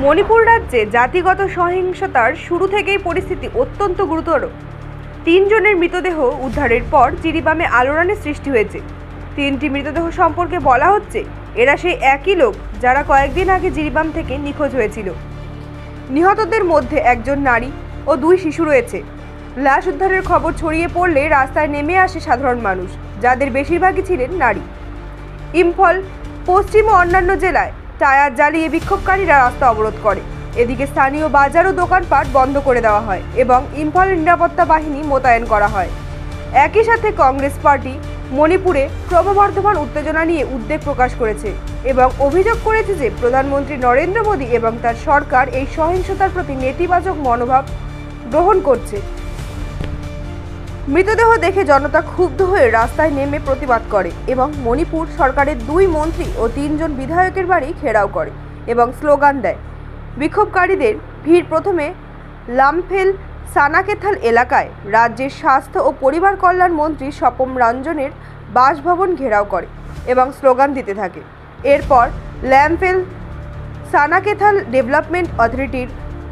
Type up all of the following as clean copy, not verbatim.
মণিপুর রাজ্যে জাতিগত সহিংসতার শুরু থেকেই পরিস্থিতি অত্যন্ত গুরুতর। ৩ জনের মৃতদেহ উদ্ধারের পর জিরিবামে আলোড়নের সৃষ্টি হয়েছে। ৩টি মৃতদেহ সম্পর্কে বলা হচ্ছে এরা সেই একই লোক যারা কয়েকদিন আগে জিরিবাম থেকে নিখোঁজ হয়েছিল। নিহতদের মধ্যে একজন নারী ও 2 শিশু রয়েছে। লাশ উদ্ধারের খবর ছড়িয়ে পড়লে রাস্তায় নেমে আসে সাধারণ মানুষ, যাদের বেশিরভাগই ছিলেন নারী। ইম্ফল পশ্চিম ও অন্যান্য জেলায় টায়ার জ্বালিয়ে বিক্ষোভকারীরা রাস্তা অবরোধ করে। এদিকে স্থানীয় বাজার ও দোকানপাট বন্ধ করে দেওয়া হয় এবং ইম্ফলের নিরাপত্তা বাহিনী মোতায়েন করা হয়। একই সাথে কংগ্রেস পার্টি মণিপুরে ক্রমবর্ধমান উত্তেজনা নিয়ে উদ্বেগ প্রকাশ করেছে এবং অভিযোগ করেছে যে প্রধানমন্ত্রী নরেন্দ্র মোদী এবং তার সরকার এই সহিংসতার প্রতি নেতিবাচক মনোভাব গ্রহণ করছে। মৃতদেহ দেখে জনতা ক্ষুব্ধ হয়ে রাস্তায় নেমে প্রতিবাদ করে এবং মণিপুর সরকারের 2 মন্ত্রী ও 3 জন বিধায়কের বাড়ি ঘেরাও করে এবং স্লোগান দেয়। বিক্ষোভকারীদের ভিড় প্রথমে লামফেল সানাকেথাল এলাকায় রাজ্যের স্বাস্থ্য ও পরিবার কল্যাণ মন্ত্রী স্বপন রঞ্জনের বাসভবন ঘেরাও করে এবং স্লোগান দিতে থাকে। এরপর লামফেল সানাকেথাল ডেভেলপমেন্ট অথরিটির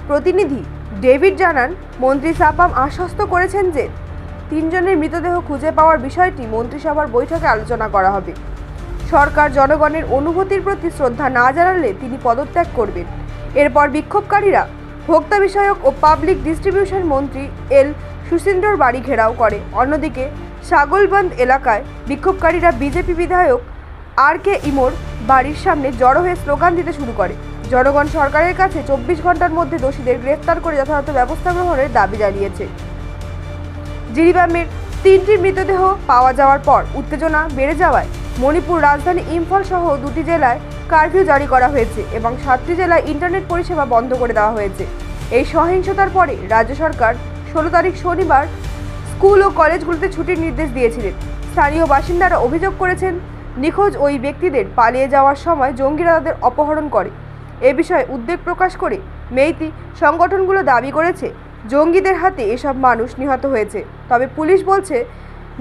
প্রতিনিধি ডেভিড জানান, মন্ত্রী সাপাম আশ্বস্ত করেছেন যে 3 জনের মৃতদেহ খুঁজে পাওয়ার বিষয়টি মন্ত্রিসভার বৈঠকে আলোচনা করা হবে। সরকার জনগণের অনুভূতির প্রতি শ্রদ্ধা না জানালে তিনি পদত্যাগ করবেন। এরপর বিক্ষোভকারীরা ভোক্তা বিষয়ক ও পাবলিক ডিস্ট্রিবিউশন মন্ত্রী এল সুশীন্দ্রর বাড়ি ঘেরাও করে। অন্যদিকে সাগলবন্দ এলাকায় বিক্ষোভকারীরা বিজেপি বিধায়ক আর কে ইমোর বাড়ির সামনে জড়ো হয়ে স্লোগান দিতে শুরু করে। জনগণ সরকারের কাছে 24 ঘন্টার মধ্যে দোষীদের গ্রেফতার করে যথাযথ ব্যবস্থা গ্রহণের দাবি জানিয়েছে। জিরিবামের 3টি মৃতদেহ পাওয়া যাওয়ার পর উত্তেজনা বেড়ে যাওয়ায় মণিপুর রাজধানী ইম্ফল সহ 2টি জেলায় কারফিউ জারি করা হয়েছে এবং 7টি জেলায় ইন্টারনেট পরিষেবা বন্ধ করে দেওয়া হয়েছে। এই সহিংসতার পরে রাজ্য সরকার 16 তারিখ শনিবার স্কুল ও কলেজগুলোতে ছুটির নির্দেশ দিয়েছিলেন। স্থানীয় বাসিন্দারা অভিযোগ করেছেন, নিখোঁজ ওই ব্যক্তিদের পালিয়ে যাওয়ার সময় জঙ্গিরা তাদের অপহরণ করে। এ বিষয়ে উদ্বেগ প্রকাশ করে মেইতি সংগঠনগুলো দাবি করেছে জঙ্গিদের হাতে এসব মানুষ নিহত হয়েছে, তবে পুলিশ বলছে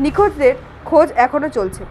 নিখোঁজদের খোঁজ এখনও চলছে।